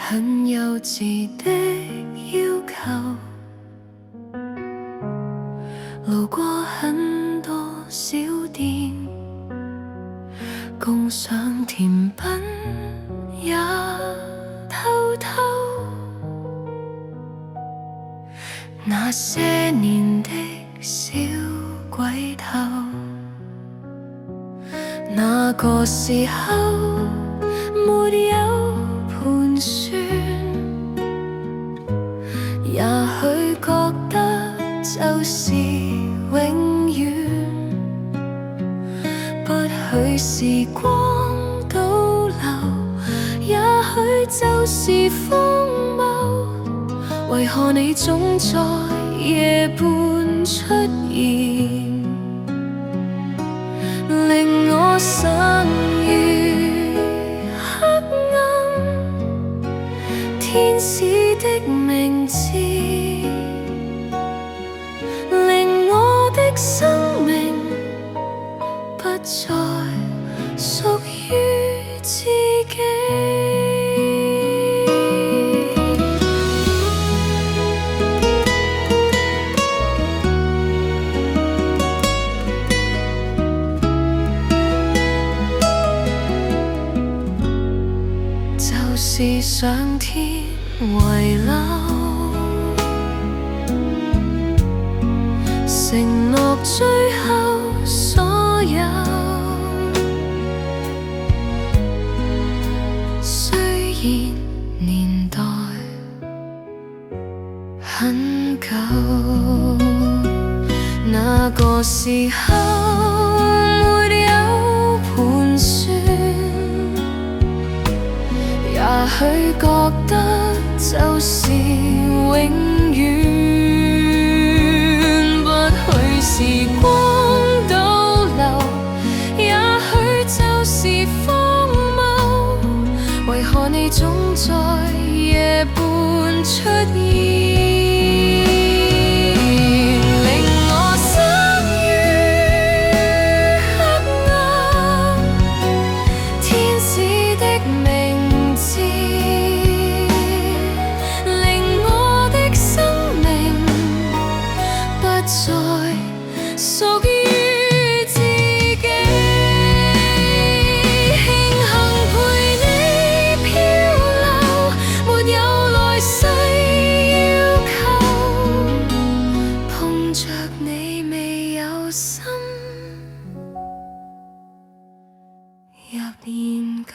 很幼稚的要求，路過很多小店，共賞甜品也偷偷。那些年的小鬼頭，那個時候沒有盤算，也許覺得就是永遠，不許時光倒流，也許就是荒謬。為何你總在夜半出現，令我生於黑暗？天使的名字，令我的生命不再屬於自己。就是上天遺留，承諾最後所有。雖然年代很久，那個時候沒有盤算，也許覺得就是永遠，不許時光倒流，也許就是荒謬。為何你總在夜半出現？屬於自己，慶幸陪你漂流，沒有來世要求，碰着你未有心入研究。